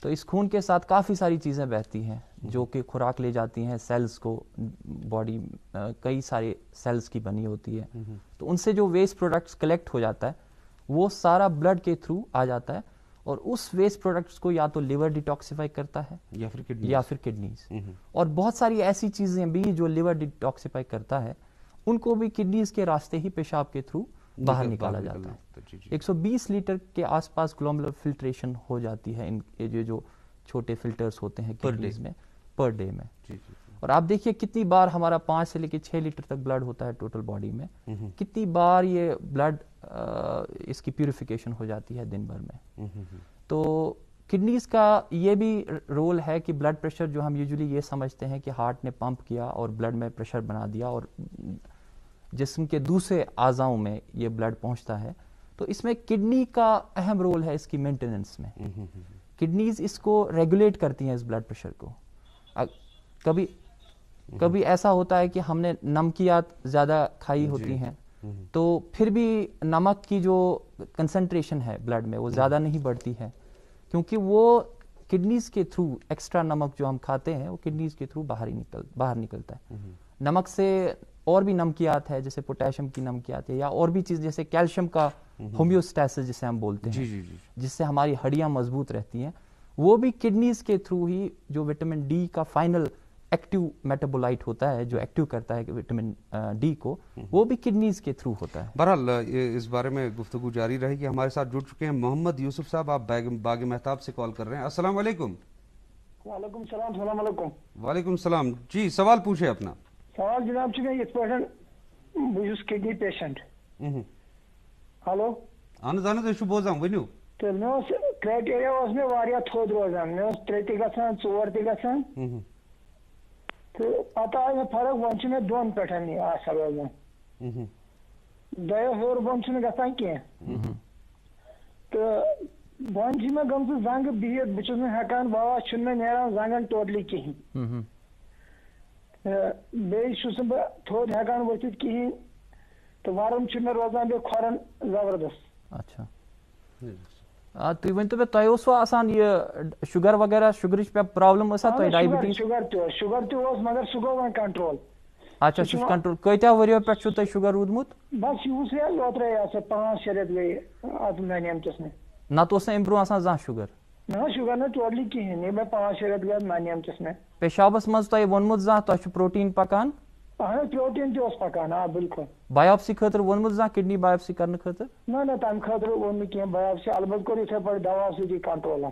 تو اس خون کے ساتھ کافی ساری چیزیں بہتی ہیں جو کہ خوراک لے جاتی ہیں سیلز کو, باڈی کئی سارے سیلز کی بنی ہوتی ہے, تو ان سے جو ویسٹ پروڈکٹس کلیکٹ ہو جاتا ہے وہ سارا بلڈ کے تھرو آ جاتا ہے, اور اس ویسٹ پروڈکٹس کو یا تو لیور ڈیٹاکسیفائی کرتا ہے یا پھر کڈنیز, اور بہت ساری ایسی چیزیں بھی جو لیور ڈیٹاکسیفائی کرتا ہے ان کو بھی کڈنیز کے راستے ہی پیشاب کے تھرو باہر نکالا جاتا ہے. 120 لیٹر کے آس پاس گلومرولر فلٹریشن ہو جاتی ہے ان جو چھوٹے فلٹرز ہوتے ہیں کڈنیز میں پر ڈے میں. اور آپ دیکھیے کتنی بار ہمارا 5 سے لے کے 6 لیٹر تک بلڈ ہوتا ہے ٹوٹل باڈی میں, کتنی بار یہ بلڈ اس کی پیوریفیکیشن ہو جاتی ہے دن بھر میں. تو کڈنیز کا یہ بھی رول ہے کہ بلڈ پریشر جو ہم یوزلی یہ سمجھتے ہیں کہ ہارٹ نے پمپ کیا اور بلڈ میں پریشر بنا دیا اور جسم کے دوسرے اعضاؤں میں یہ بلڈ پہنچتا ہے, تو اس میں کڈنی کا اہم رول ہے اس کی مینٹیننس میں. کڈنیز اس کو ریگولیٹ کرتی ہیں اس بلڈ پریشر کو. کبھی ایسا ہوتا ہے کہ ہم نے نمکیات زیادہ کھائی ہوتی ہیں تو پھر بھی نمک کی جو کنسنٹریشن ہے بلڈ میں وہ زیادہ نہیں بڑھتی ہے, کیونکہ وہ کڈنیز کے تھرو ایکسٹرا نمک جو ہم کھاتے ہیں وہ کڈنیز کے تھرو باہر نکلتا ہے. نمک سے اور بھی نمکیات ہے جیسے پوٹاشیم کی نمکیات ہے یا اور بھی چیز جیسے کیلشیم کا ہومیوسٹاسس جسے ہم بولتے ہیں جس سے ہماری ہڈیاں مضبوط رہتی ہیں, وہ بھی کڈنیز کے تھرو ہی جو وٹامن ڈی کا فائنل ایکٹیو میٹابولائٹ ہوتا ہے جو ایکٹیو کرتا ہے وٹامن ڈی کو, وہ بھی کڈنیز کے تھرو ہوتا ہے. بہرحال اس بارے میں گفتگو جاری رہے گی. ہمارے ساتھ جڑ چکے ہیں محمد یوسف صاحب, آپ باغ مہتاب سے کال کر رہے ہیں. السلام علیکم. وعلیکم السلام. السلام علیکم. وعلیکم السلام. جی سوال پوچھے اپنا. سوال جناب یہ بہت کڈنی پیشنٹ. ہلو اہن تھی بوزان ونو. تو کرائٹیریا میں واریاہ تھوٚد روزان, 3 تہِ گژھان 4 تہِ گژھان, تو پتہ آئی مےٚ فرق وۄنۍ چھِ مےٚ 2 پٮ۪ٹھ آسان روزان, 2 ہیوٚر بۄن چھُنہٕ گژھان کینٛہہ. تہٕ وۄنۍ چھِ مےٚ گٔمژٕ زنٛگہٕ بِہِتھ, بہٕ چھُس نہٕ ہٮ۪کان بابا چھُنہٕ مےٚ نیران زنٛگن ٹوٹلی کِہیٖنۍ, بیٚیہِ چھُس نہٕ بہٕ تھوٚد ہٮ۪کان ؤتھِتھ کِہیٖنۍ, تہٕ ورم چھُ مےٚ روزان بیٚیہِ کھۄرن زبردست. اچھا تُہۍ ؤنۍتو مےٚ تۄہہِ اوسوٕ آسان یہِ شُگر وغیرہ شُگرٕچ پرٛابلِم ٲسا تۄہہِ ڈایبِٹیٖز؟ شُگر تہِ اوس مگر سُہ گوٚو وۄنۍ کنٹرول. اچھا سُہ چھُ کنٹرول. کۭتیاہ ؤرِیو پٮ۪ٹھ چھُو تۄہہِ شُگر روٗدمُت؟ بس یِہُسٕے حظ اوترے 5-6 رٮ۪تھ گٔے اتھ ننیمتِس مےٚ. نتہٕ اوس نہٕ اَمہِ برٛونٛہہ آسان زانٛہہ شُگر؟ نہ شُگر نہٕ ٹوٹلی کِہیٖنۍ, یہِ مےٚ 5-6 رٮ۪تھ گٔے ننیمتِس مےٚ. پیشابس منٛز تۄہہِ ووٚنمُت زانٛہہ تۄہہِ چھُ پروٹیٖن پکان؟ اہن حظ پروٹیٖن تہِ اوس پکان, آ بِلکُل. بایوپسی خٲطرٕ ووٚنمُت زانٛہہ کڈنی بایوپسی کرنہٕ خٲطرٕ؟ نہ تمہِ خٲطرٕ ووٚن نہٕ کینٛہہ بایوپسی, البتہٕ کوٚر یِتھے پٲٹھۍ دوا سۭتی کنٹرول.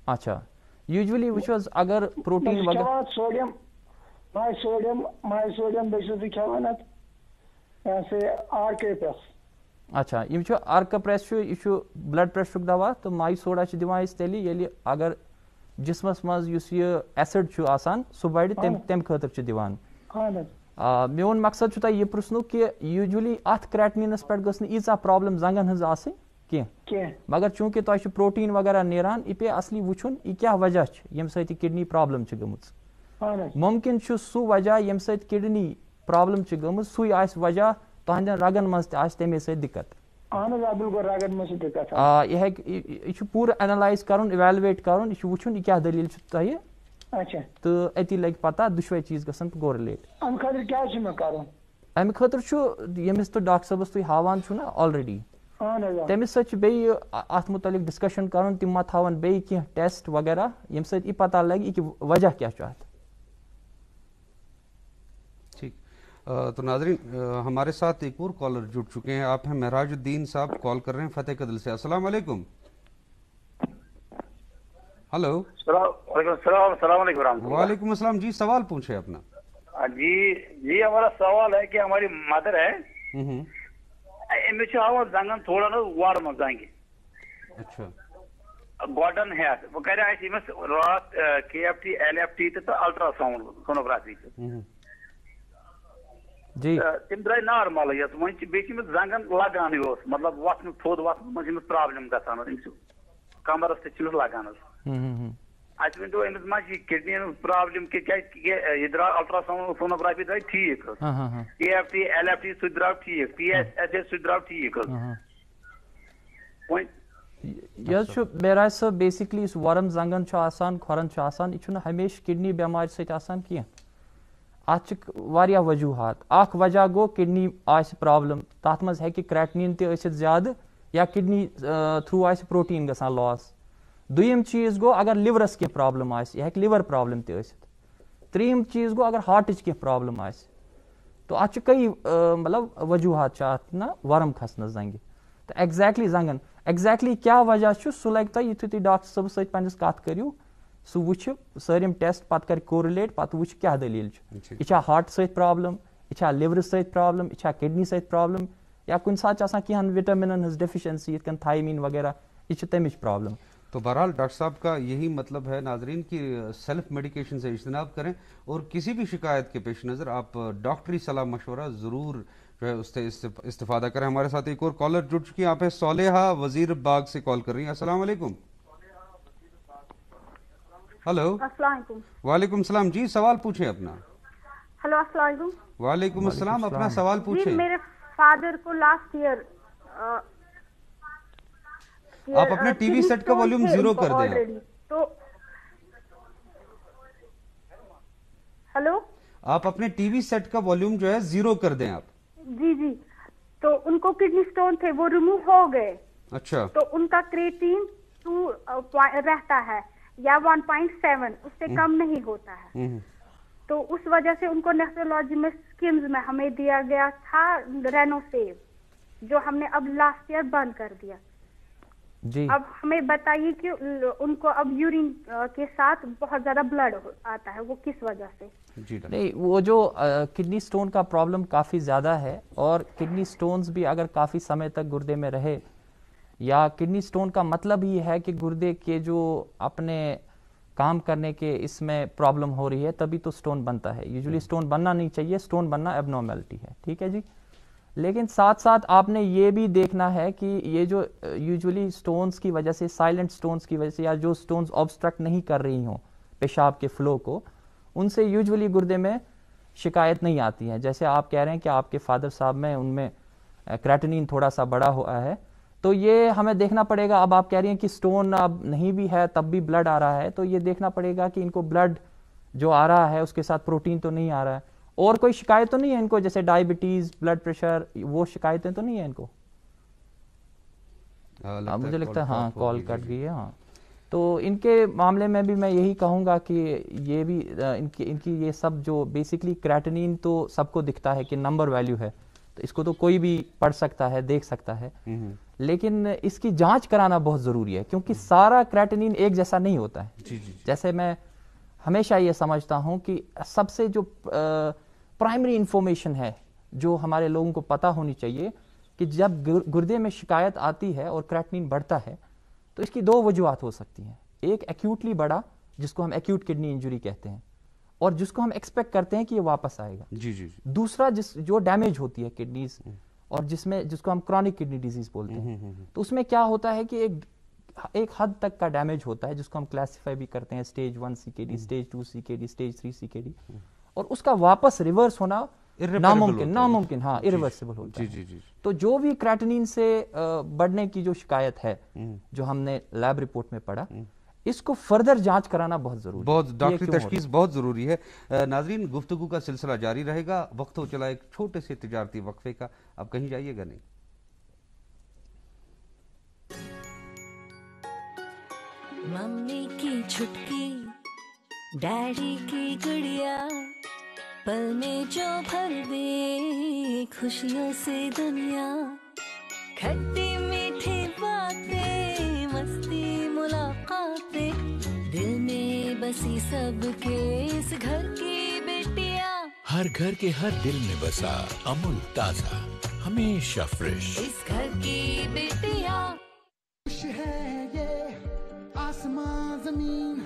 اچھا یوٗجولی وٕچھو حظ اگر پروٹیٖن وغیرہ سوڈیم بیٚیہِ چھُس بہٕ کھٮ۪وان اتھ آرکیپس. اچھا یِم چھُ آرکپریس چھُ یہِ چھُ بلڈ پریشرُک دوا تہٕ ماے سوڈا چھِ دِوان أسۍ تیٚلہِ ییٚلہِ اگر جسمس منٛز یُس یہِ ایسڈ چھُ آسان سُہ بڑِ تمہِ خٲطرٕ چھِ دِوان. میون مقصد چھُ تۄہہِ یہِ پرژھنُک کہِ یوٗجولی اتھ کرٛیٹنیٖنس پٮ۪ٹھ گٔژھ نہٕ ییٖژاہ پرابلم زنٛگن ہٕنٛز آسٕنۍ کینٛہہ, مگر چوٗنٛکہِ تۄہہِ چھُ پروٹیٖن وغیرہ نیران یہِ پیٚیہِ اصلی وٕچھُن یہِ کیٛاہ وجہ چھُ ییٚمہِ سۭتۍ یہِ کڈنی پرابلم چھِ گٔمٕژ. مُمکِن چھُ سُہ وجہ ییٚمہِ سۭتۍ کڈنی پرابلم چھِ گٔمٕژ سُے آسہِ وجہ تُہنٛدٮ۪ن رگن منٛز تہِ آسہِ تمے سۭتۍ دِقت. یہِ ہیٚکہِ یہِ چھُ پوٗرٕ اینالایز کرُن ایویلویٹ کرُن, یہِ چھُ وٕچھُن یہِ کیٛاہ دٔلیٖل چھِ تۄہہِ, تہٕ أتی لگہِ پتہ دُشوے چیٖز گژھن کورلیٹ. امہِ خٲطرٕ چھُ ییٚمِس تہٕ ڈاکٹر صٲبس تُہۍ ہاوان چھُو نا آلریڈی تٔمِس سۭتۍ چھُ بیٚیہِ اتھ مُتعلق ڈسکشن کرُن, تِم ما تھاون بیٚیہِ کینٛہہ ٹیسٹ وغیرہ ییٚمہِ سۭتۍ یہِ پتہ لگہِ یہِ وجہ کیٛاہ چھُ اتھ. ٹھیک, تو ناظرین ہمارے ساتھ ایک اور کالر جڑ چکے ہیں, آپ ہیں مہراج الدین صاحب, کال کر رہے ہیں فتح قدل سے. السلام علیکم. ہلو وعلیکم السلام. السلام علیکم. وعلیکم السلام. جی سوال پوچھے اپنا. جی ہمارا سوال ہے کہ ہماری مدر ہے, امس ہاؤن زنگن تھوڑا نا وار من زنگہ. اچھا گوڈن ہیتھ وہ کرے اس امس رات KFT LFT تو الٹرا ساؤنڈ سونوگرافی جی تم درائے نارمل یت ون بیٚیہِ چھِ زنگن لگان یوس مطلب وتھن تھوٚد وتھن منٛز چھِ پرابلم گژھان أمِس کمرس تہِ چھُ لگان حظ. اَسہِ ؤنۍتو أمِس ما چھِ کڈنی ہٕنٛز پرابلم کیٛازِ یہِ درٛاو الٹرا ساؤنڈ سونوگرافی درٛاے ٹھیٖک حظ, KFT LFT سُہ تہِ درٛاو ٹھیٖک, PSSA سُہ تہِ درٛاو ٹھیٖک حظ. یہ بیرائے صاحب بیسکلی اس ورم زنگن چھ آسان کھورن چھ آسان یہ چھُنہٕ ہمیشہ کڈنی بیمار سۭتۍ آسان کینٛہہ اتھ چھِ واریاہ وجوہات اکھ وجہ گوٚو کڈنی آسہِ پرابلم تتھ منٛز ہیٚکہِ کرٛیٹنیٖن تہِ ٲسِتھ زیادٕ یا کڈنی تھروٗ آسہِ پروٹیٖن گژھان لاس دوٚیِم چیٖز گوٚو اگر لِورس کینٛہہ پرابلم آسہِ یہِ ہیٚکہِ لِور پرابلم تہِ ٲسِتھ ترٛیٚیِم چیٖز گوٚو اگر ہارٹٕچ کینٛہہ پرابلم آسہِ تو اتھ چھِ کئی مطلب وجوہات چھِ اتھ نا ورم کھسنس زنگہِ تہٕ ایگزیکٹلی زنگن ایگزیکٹلی کیاہ وجہ چھُ سُہ لگہِ تۄہہِ یُتھُے تُہۍ ڈاکٹر صٲبس سۭتۍ پننِس کتھ کٔرِو سُہ وٕچھِ سٲرِم ٹیسٹ پتہٕ کرِ کورِلیٹ پتہٕ وٕچھِ کیاہ دٔلیٖل چھِ یہِ چھا ہارٹ سۭتۍ پرابلم یہِ چھا لِورٕ سۭتۍ پرابلم یہِ چھا کڈنی سۭتۍ پرابلم یا کُنہِ ساتہٕ چھِ آسان کینٛہن وِٹامِنن ہٕنٛز ڈیفیشنسی یِتھ کٔنۍ تھایمیٖن وغیرہ یہ چھِ تمِچ پرابلم تو بہرحال ڈاکٹر صاحب کا یہی مطلب ہے ناظرین کہ سیلف میڈیکیشن سے اجتناب کریں اور کسی بھی شکایت کے پیش نظر آپ ڈاکٹری صلاح مشورہ ضرور جو ہے اس سے استفادہ کریں. ہمارے ساتھ ایک اور کالر جڑ چکی ہیں, آپ ہیں صالحہ وزیر باغ سے کال کر رہی ہیں. السلام علیکم. ہلو. السلام علیکم. وعلیکم السلام. جی سوال پوچھیں اپنا. ہلو السلام علیکم. وعلیکم السلام. اپنا سوال پوچھیں. جی میرے فادر کو لاسٹ ایئر آپ اپنے ٹی وی سیٹ کا والیوم زیرو کر دیں. تو ہلو آپ اپنے ٹی وی سیٹ کا والیوم جو ہے زیرو کر دیں آپ. جی جی تو ان کو کڈنی سٹون تھے, وہ ریموو ہو گئے. اچھا. تو ان کا کریٹین 2 رہتا ہے یا 1.7, اس سے کم نہیں ہوتا ہے. تو اس وجہ سے ان کو نیفرولوجی میں اسکیمز میں ہمیں دیا گیا تھا رینو سیو, جو ہم نے اب لاسٹ ایئر بند کر دیا. جی اب ہمیں بتائیے کہ ان کو اب یورین کے ساتھ بہت زیادہ بلڈ آتا ہے, وہ کس وجہ سے؟ نہیں, وہ جو کڈنی سٹون کا پرابلم کافی زیادہ ہے, اور کڈنی سٹونز بھی اگر کافی سمے تک گردے میں رہے, یا کڈنی سٹون کا مطلب یہ ہے کہ گردے کے جو اپنے کام کرنے کے اس میں پرابلم ہو رہی ہے, تبھی تو سٹون بنتا ہے. یوزلی سٹون بننا نہیں چاہیے, سٹون بننا ایب نارملٹی ہے. ٹھیک ہے جی. لیکن ساتھ ساتھ آپ نے یہ بھی دیکھنا ہے کہ یہ جو یوزلی سٹونز کی وجہ سے, سائلنٹ سٹونز کی وجہ سے, یا جو سٹونز آبسٹرکٹ نہیں کر رہی ہوں پیشاب کے فلو کو, ان سے یوزلی گردے میں شکایت نہیں آتی ہے. جیسے آپ کہہ رہے ہیں کہ آپ کے فادر صاحب میں ان میں کریٹنین تھوڑا سا بڑا ہوا ہے, تو یہ ہمیں دیکھنا پڑے گا. اب آپ کہہ رہی ہیں کہ سٹون اب نہیں بھی ہے تب بھی بلڈ آ رہا ہے, تو یہ دیکھنا پڑے گا کہ ان کو بلڈ جو آ رہا ہے اس کے ساتھ پروٹین تو نہیں آ رہا ہے, اور کوئی شکایت تو نہیں ہے ان کو, جیسے ڈائبٹیز, بلڈ پریشر, وہ شکایتیں تو نہیں ہیں ان کو. مجھے لگتا ہے ہاں کال کٹ گئی ہے. ہاں تو ان کے معاملے میں بھی میں یہی کہوں گا کہ یہ بھی ان کی یہ سب جو بیسکلی کریٹنین تو سب کو دکھتا ہے کہ نمبر ویلیو ہے, تو اس کو تو کوئی بھی پڑھ سکتا ہے, دیکھ سکتا ہے, لیکن اس کی جانچ کرانا بہت ضروری ہے, کیونکہ سارا کریٹنین ایک جیسا نہیں ہوتا ہے. جیسے میں ہمیشہ یہ سمجھتا ہوں کہ سب سے جو پرائمری انفارمیشن ہے جو ہمارے لوگوں کو پتہ ہونی چاہیے, کہ جب گردے میں شکایت آتی ہے اور کریٹنین بڑھتا ہے, تو اس کی 2 وجوہات ہو سکتی ہیں. ایک ایکیوٹلی بڑا, جس کو ہم ایکیوٹ کڈنی انجری کہتے ہیں, اور جس کو ہم ایکسپیکٹ کرتے ہیں کہ یہ واپس آئے گا. دوسرا جو ڈیمیج ہوتی ہے کڈنیز, اور جس کو ہم کرونک کڈنی ڈیزیز بولتے ہیں, تو اس میں کیا ہوتا ہے کہ ایک حد تک کا ڈیمیج ہوتا ہے, جس کو ہم کلاسیفائی بھی کرتے ہیں stage 1 CKD, stage 2 CKD, stage 3 CKD, اور اس کا واپس ریورس ہونا ناممکن, ہاں irreversible ہوتا ہے. تو جو بھی کریٹنین سے بڑھنے کی جو شکایت ہے, جو ہم نے لیب رپورٹ میں پڑھا, اس کو فردر جانچ کرانا بہت ضروری ہے, بہت ڈاکٹری تشخیص بہت ضروری ہے. ناظرین, گفتگو کا سلسلہ جاری رہے گا. وقت ہو چلا ایک چھوٹے سے تجارتی وقفے کا, آپ کہیں جائیے گا نہیں. ممی کی چھٹکی, ڈیڈی کی گڑیا, پل میں جو بھر دے خوشیوں سے دنیا, کھٹی میٹھی باتیں, مستی ملاقاتیں, دل میں بسی سب کے اس گھر کی بیٹیاں, ہر گھر کے ہر دل میں بسا امول تازہ, ہمیشہ فریش, اس گھر کی بیٹیاں. خوش ہے یہ آسمان زمین,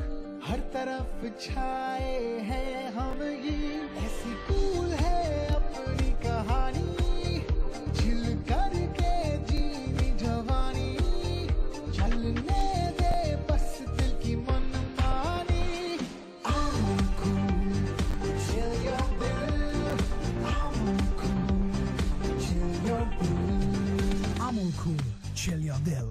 ہر طرف چھائے ہیں ہم, یہ ایسی پھول ہے اپنی کہانی, جھل کر کے جینی جوانی, چلنے دے بس دل کی من مانی. امول کول چل your دل, امول کول چل your دل, امول کول چل your دل.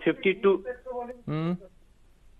52।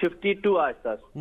52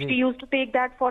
She used to take that for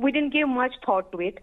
we didn't give much thought to it.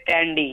10D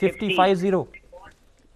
50.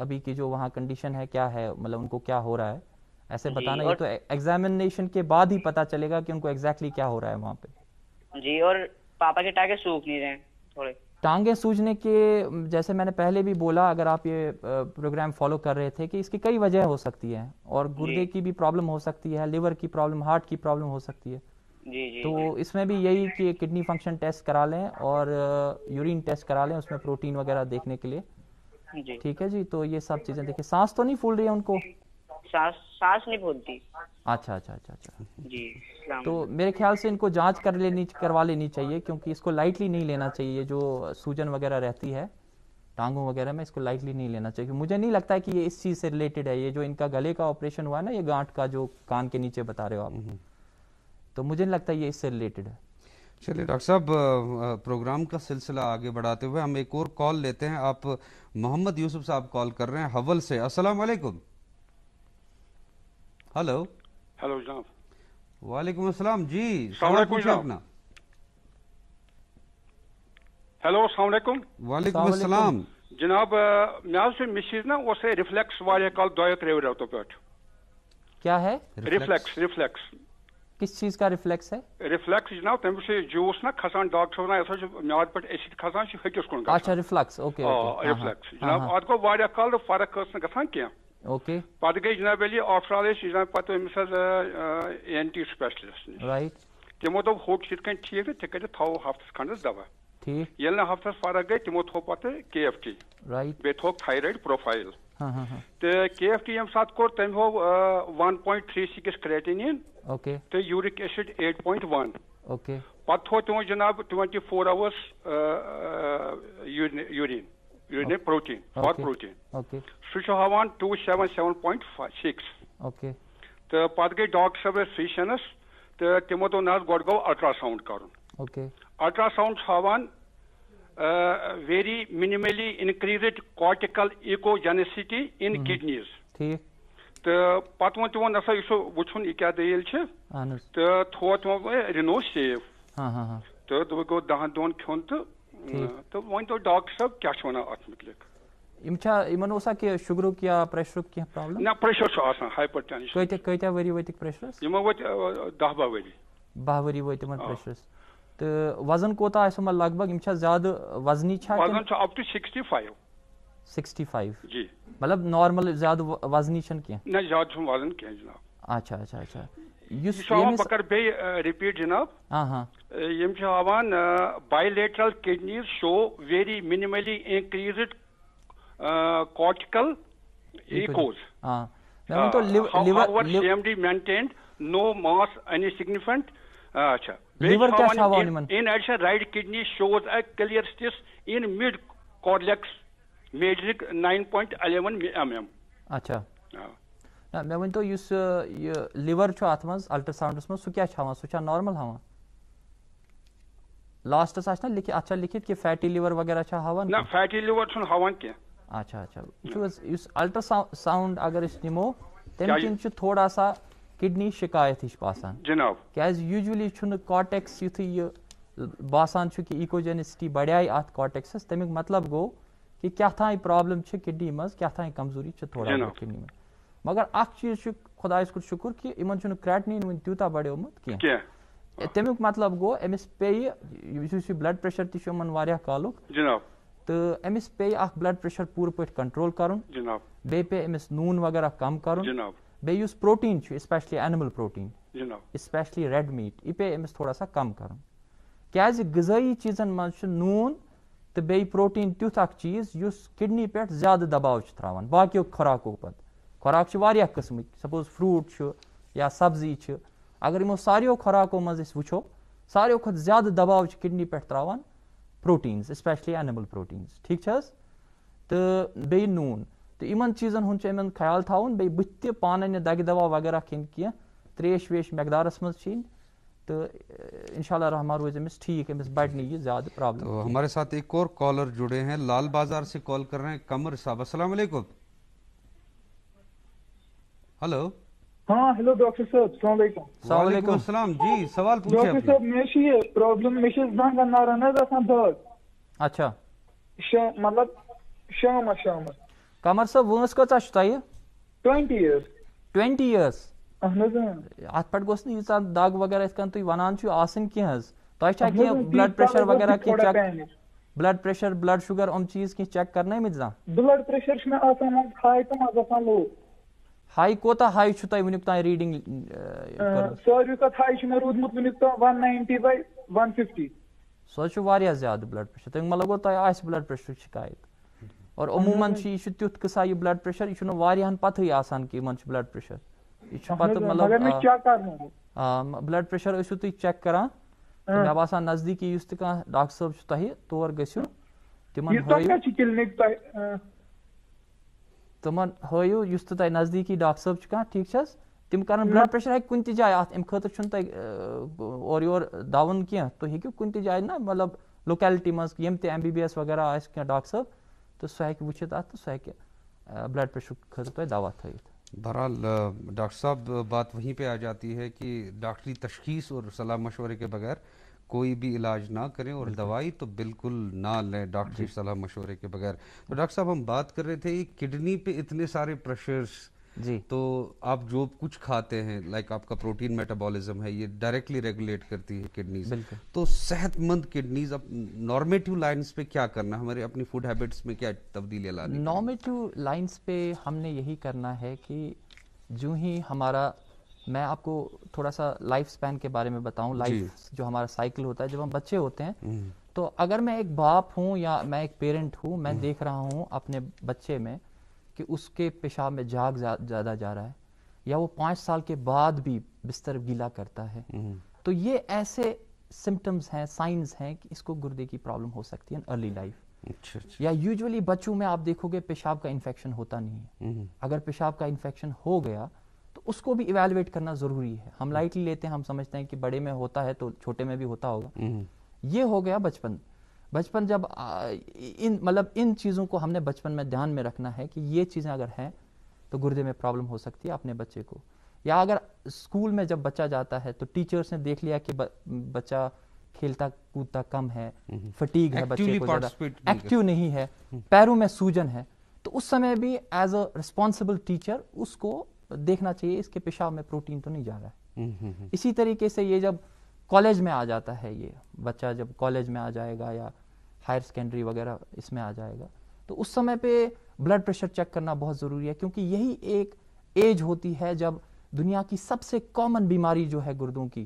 ابھی کی جو وہاں کنڈیشن ہے کیا ہے, مطلب ان کو کیا ہو رہا ہے, ایسے بتانا. یہ تو ایگزامینیشن کے بعد ہی پتا چلے گا کہ ان کو ایگزیکٹلی کیا ہو رہا ہے وہاں پہ. جی, اور پاپا کے ٹانگے سوکھ نہیں رہے تھوڑے. ٹانگیں سوجنے کے جیسے میں نے پہلے بھی بولا, اگر آپ یہ پروگرام فالو کر رہے تھے, کہ اس کی کئی وجہ ہو سکتی ہے, اور گردے کی بھی پرابلم ہو سکتی ہے, لیور کی پرابلم, ہارٹ کی پرابلم ہو سکتی ہے. تو اس میں بھی یہی کہ کڈنی فنکشن ٹیسٹ کرا لیں اور یورین ٹیسٹ کرا لیں, اس میں پروٹین وغیرہ دیکھنے کے لیے. ٹھیک ہے جی, تو یہ سب چیزیں دیکھیں. سانس تو نہیں پھول رہی ہے ان کو؟ سانس نہیں پھولتی. اچھا اچھا اچھا اچھا جی. تو میرے خیال سے ان کو جانچ کروا لینی چاہیے, کیونکہ اس کو لائٹلی نہیں لینا چاہیے. جو سوجن وغیرہ رہتی ہے ٹانگوں وغیرہ میں, اس کو لائٹلی نہیں لینا چاہیے. مجھے نہیں لگتا ہے کہ یہ اس چیز سے ریلیٹڈ ہے. یہ جو ان کا گلے کا آپریشن ہوا ہے نا, یہ گانٹ کا جو کان کے نیچے بتا رہے ہو آپ, تو مجھے نہیں لگتا یہ اس سے ریلیٹڈ ہے. چلیے ڈاکٹر صاحب, پروگرام کا سلسلہ آگے بڑھاتے ہوئے ہم ایک اور کال لیتے ہیں. آپ محمد یوسف صاحب کال کر رہے ہیں حول سے. السلام علیکم. ہلو. ہلو جناب. وعلیکم السلام جی, سوال پوچھیں اپنا. ہیلو, السلام علیکم. وعلیکم السلام جناب. میں مسز نا اس ریفلیکس واریاہ کال دۄیو ترٛیٚیو رٮ۪تو پٮ۪ٹھ. کیا ہے ریفلیکس کس چیز کا ریفلیکس ہے؟ ریفلیکس جناب, تمہِ سے جوس نا کھسان, ڈاکٹر ونان یتھ چھُ میادٕ پٮ۪ٹھ ایسڈ کھسان, چھُ ہٹِس کُن گژھان. اچھا, ریفلیکس. اوکے ریفلیکس جناب. اتھ گوٚو واریاہ کال تہٕ فرق ٲس نہٕ گژھان کینٛہہ. اوکے. پتہٕ گٔے جناب علی آفٹر آل جناب پتہٕ أمِس حظ ENT سپیشلسٹ نِش. رایٹ. تِمو دوٚپ ہوٚٹ چھِ یِتھ کٔنۍ ٹھیٖک تہٕ تہِ کٔرِتھ تھاوو ہفتس کھنڈس دوا. ٹھیٖک. ییٚلہِ نہٕ ہفتس فرق گٔے تِمو تھوٚو پتہٕ KFT. رایٹ. بیٚیہِ تھوٚوُکھ تھایرایڈ پروفایل. تہٕ KFT ییٚمہِ ساتہٕ کوٚر تٔمۍ ہوو 1.36 کرٛیٹِنیٖن. اوکے. تہٕ یوٗرِک ایسِڈ 8.1. اوکے. پتہٕ تھوٚو تِمو جناب 24 hours یوٗریٖن پروٹیٖن فار پروٹیٖن. سُہ چھُ ہاوان 277.6. اوکے. تہٕ پتہٕ گٔے ڈاکٹر صٲبس فِزِشنس, تہٕ تِمو دوٚپ نہ حظ گۄڈٕ گوٚو الٹرا ساوُنڈ کرُن. اوکے. الٹرا ساوُنڈ چھُ ہاوان very minimally increased cortical echogenicity in kidneys. ٹھیک. تہٕ پتہٕ ووٚن تِمو نہ سا یہِ چھُ وٕچھُن یہِ کیٛاہ دٔلیٖل چھِ, تہٕ تھوٚو تِمو رِنو سیو. تہٕ دوٚپُکھ گوٚو 10 دۄہن کھیوٚن تہٕ وۄنۍ دوٚپ ڈاکٹر صٲب کیٛاہ چھُ ونان اتھ مُتعلق. یِمن اوسا کہِ شُگرُک یا پریشرُک کینٛہہ پرابلم؟ نہ پریشر چھُ آسان, ہایپر ٹینشن. کۭتیاہ ؤری وٲتِکھ پریشرس؟ یِمن وٲتۍ 10-12 ؤری. 10 ؤری وٲتۍ یِمن پریشرس. تہٕ وزن کوتاہ آسہِ یِمن لگ بھگ؟ یِم چھا زیادٕ وزنی چھا؟ وزن چھُ up to 65. 65 جی. مطلب نارمل زیادٕ وزنی چھنہٕ کینٛہہ؟ نہ زیادٕ چھُنہٕ وزن کینٛہہ جناب. اچھا اچھا اچھا. یہِ چھُ ہاوان, بہٕ کرٕ بیٚیہِ رِپیٖٹ جناب. یِم چھِ ہاوان bilateral kidneys show very minimally increased cortical echoes. However, CMD maintained no mass any significant. اچھا. In addition, right kidney shows a clear cyst in mid cortex major 9.11 mm. اچھا. مےٚ ؤنۍتو یُس یہِ لِور چھُ اتھ منٛز الٹراساوُنڈس منٛز, سُہ کیٛاہ چھُ ہاوان؟ سُہ چھا نارمل ہاوان؟ لاسٹس آسہِ نا لیکھِتھ, اتھ چھا لیکھِتھ کہِ فیٹی لِور وغیرہ چھا ہاوان؟ نہ فیٹی لِور چھُنہٕ ہاوان کینٛہہ. اچھا اچھا. وٕچھِو حظ, یُس الٹراساوُنڈ اگر أسۍ نِمو تمہِ کِنۍ چھُ تھوڑا سا کڈنی شکایت ہِش باسان. جناب. کیٛازِ یوٗجؤلی چھُنہٕ کاٹیکس یُتھُے یہِ باسان چھُ کہِ ایٖکوجینسٹی بڑیٛاے اتھ کاٹیکسس, تمیُک مطلب گوٚو کہ کیٛاہ تھانۍ پرابلم چھِ کڈنی منٛز, کیٛاہ تھانۍ کمزوری چھِ تھوڑا کڈنی منٛز. مگر اکھ چیٖز چھُ خۄدایس کُن شُکُر کہِ یِمن چھُنہٕ کرٛیٹنیٖن وُنہِ تیوٗتاہ بڑیومُت کینٛہہ. تمیُک مطلب گوٚو أمِس پیٚیہِ, یُس یہِ بلڈ پریشر تہِ چھُ یِمن واریاہ کالُک, تہٕ أمِس پیٚیہِ اکھ بلڈ پریشر پوٗرٕ پٲٹھۍ کنٹرول کرُن. بیٚیہِ پیٚیہِ أمِس نوٗن وغیرہ کم کرُن. بیٚیہِ یُس پروٹیٖن چھُ especially animal protein, especially red meat, یہِ پیٚیہِ أمِس تھوڑا سا کم کرُن. کیٛازِ غذٲیی چیٖزن منٛز چھُ نوٗن تہٕ بیٚیہِ پروٹیٖن تیُتھ اکھ چیٖز یُس کڈنی پٮ۪ٹھ زیادٕ دباو چھُ تراوان باقیو خوراکو پتہٕ. خوراک چھِ واریاہ قٕسمٕکۍ, سپوز فروٗٹ چھُ یا سبزی چھِ. اگر یِمو ساروِیو خوراکو منٛز أسۍ وٕچھو, ساروِیو کھۄتہٕ زیادٕ دباو چھِ کڈنی پٮ۪ٹھ تراوان پروٹیٖنز, اسپیشلی اینمل پروٹیٖنز. ٹھیٖک چھِ حظ. تہٕ بیٚیہِ نوٗن, تہٕ یِمن چیٖزن ہُنٛد چھُ یِمن خیال تھاوُن. بیٚیہِ بٕتھِ تہِ پانے نہٕ دگہِ دوا وغیرہ کھیٚنۍ کینٛہہ, تریش ویش مقدارس منٛز چیٚنۍ, تہٕ انشاء اللہ رحمان روزِ أمِس ٹھیٖک, أمِس بڑِ نہٕ یہِ زیادٕ پرابلم. تو ہمارے ساتھ ایک اور کالر جڑے ہیں, لال بازار سے کال کر رہے ہیں قمر صاحب. السلام علیکم. ہلو. ہاں ہیلو ڈاکٹر صاحب, السلام علیکم. وعلیکم السلام جی, سوال پوچھیں. ڈاکٹر صاحب مےٚ چھِ یہِ پرابلم, مےٚ چھِ زنٛگن نرن حظ آسان دگ. اچھا. مطلب شامس Kamar sir, wons kota chu tayi? 20 years. 20 years. At pat gos ni insan dag wagera iskan tu vanan chu asin ki has. Toy cha ki blood pressure wagera ki check. Blood pressure, blood sugar cheez ki check karna hai mijza. Blood pressure shme asan high tam asan low. High kota high chu tay vunik tay reading sorry ka high shme rodmut vunik ta 190/150. So chu variya zyada blood pressure. Teng malago tay as blood pressure shikayat. اور عموماً یہ تیت قصہ یہ blood pressure یہ واریاہن پتہ آسان کہ ان بلڈ پریشر یہ پتہ مطلب بلڈ پریشر ٲسِو تُہۍ چیک کران مےٚ باسان نزدیٖکی یُس تہِ کانٛہہ ڈاکٹر صٲب چھُ تۄہہِ تور گٔژھِو تِمن ہٲیِو یُس تہِ تۄہہِ نزدیٖکی ڈاکٹر صٲب چھُ کانٛہہ ٹھیٖک چھِ حظ تِم کرن بلڈ پریشر ہیٚکہِ کُنہِ تہِ جایہِ اَتھ اَمہِ خٲطرٕ چھُنہٕ تۄہہِ اورٕ یورٕ دَوُن کینٛہہ تُہۍ ہیٚکِو کُنہِ تہِ جایہِ نا مطلب لوکیلٹی منٛز یِم تہِ MBBS وغیرہ آسہِ کینٛہہ ڈاکٹر صٲب تو سُہ ہیٚکہِ وٕچھِتھ اَتھ تہٕ سُہ ہیٚکہِ بلڈ پریشر خٲطرٕ تۄہہِ دوا تھٲیِتھ. بہرحال ڈاکٹر صاحب بات وہیں پہ آ جاتی ہے کہ ڈاکٹری تشخیص اور صلاح مشورے کے بغیر کوئی بھی علاج نہ کریں اور دوائی تو بالکل نہ لیں ڈاکٹری صلاح مشورے کے بغیر. تو ڈاکٹر صاحب ہم بات کر رہے تھے کڈنی پہ اتنے سارے پریشرز جی تو آپ جو کچھ کھاتے ہیں لائک آپ کا پروٹین میٹابولزم ہے یہ ڈائریکٹلی ریگولیٹ کرتی ہے کڈنیز تو صحت مند کڈنیز اب نارمیٹیو لائنز پہ کیا کرنا ہمارے اپنی فوڈ ہیبٹس میں کیا تبدیلی لانی نارمیٹیو لائنز پہ ہم نے یہی کرنا ہے کہ جو ہی ہمارا میں آپ کو تھوڑا سا لائف سپین کے بارے میں بتاؤں لائف جو ہمارا سائیکل ہوتا ہے جب ہم بچے ہوتے ہیں تو اگر میں ایک باپ ہوں یا میں ایک پیرنٹ ہوں میں دیکھ رہا ہوں اپنے بچے میں کہ اس کے پیشاب میں جھاگ زیادہ جا رہا ہے یا وہ 5 سال کے بعد بھی بستر گیلا کرتا ہے تو یہ ایسے سمٹمز ہیں سائنز ہیں کہ اس کو گردے کی پرابلم ہو سکتی ہے ارلی لائف. یا یوزولی بچوں میں آپ دیکھو گے پیشاب کا انفیکشن ہوتا نہیں ہے. اگر پیشاب کا انفیکشن ہو گیا تو اس کو بھی ایویلویٹ کرنا ضروری ہے. ہم لائٹلی لیتے ہیں ہم سمجھتے ہیں کہ بڑے میں ہوتا ہے تو چھوٹے میں بھی ہوتا ہوگا. یہ ہو گیا بچپن جب مطلب ان چیزوں کو ہم نے بچپن میں دھیان میں رکھنا ہے کہ یہ چیزیں اگر ہیں تو گردے میں پرابلم ہو سکتی ہے اپنے بچے کو. یا اگر اسکول میں جب بچہ جاتا ہے تو ٹیچرس نے دیکھ لیا کہ بچہ کھیلتا کودتا کم ہے فٹیگ ہے بچے کو زیادہ ایکٹیو نہیں ہے پیروں میں سوجن ہے تو اس سمے بھی ایز اے رسپانسبل ٹیچر اس کو دیکھنا چاہیے اس کے پیشاب میں پروٹین تو نہیں جا رہا ہے. اسی طریقے سے یہ جب کالج میں آ جاتا ہے یہ بچہ جب کالج میں آ جائے گا یا ہائر سیکنڈری وغیرہ اس میں آ جائے گا تو اس سمے پہ بلڈ پریشر چیک کرنا بہت ضروری ہے کیونکہ یہی ایک ایج ہوتی ہے جب دنیا کی سب سے کامن بیماری جو ہے گردوں کی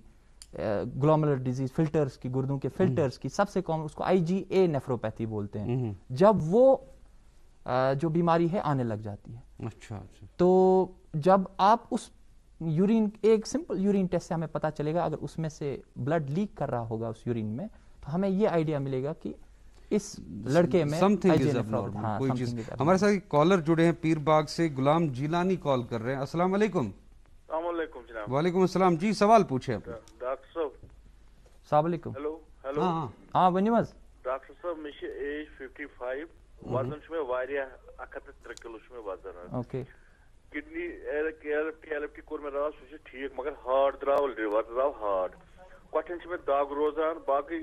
گلومرولر ڈیزیز فلٹرز کی گردوں کے فلٹرز کی سب سے کامن اس کو IgA نیفروپیتھی بولتے ہیں جب وہ جو بیماری ہے آنے لگ جاتی ہے. اچھا تو جب آپ اس یورین ایک سمپل یورین ٹیسٹ سے ہمیں پتہ چلے گا اگر اس میں سے بلڈ لیک کر رہا ہوگا اس یورین میں تو ہمیں یہ آئیڈیا ملے گا کہ اس لڑکے میں کوئی چیز. ہمارے ساتھ کالر جڑے ہیں پیر باغ سے غلام جیلانی کال کر رہے ہیں. السلام علیکم. السلام علیکم جناب. وعلیکم السلام جی سوال پوچھیں آپ. ڈاکٹر صاحب السلام علیکم. ہیلو ہاں ؤنِو حظ. ڈاکٹر صاحب مےٚ چھِ ایج 55 وزن چھُ مےٚ واریاہ 103 کِلوٗ چھُ مےٚ وزن. اوکے کڈنی KLFT کوٚر مےٚ راتھ سُہ چھُ ٹھیٖک مگر ہارٹ درٛاو لِور درٛاو ہارٹ کۄٹھٮ۪ن چھِ مےٚ دگ روزان باقٕے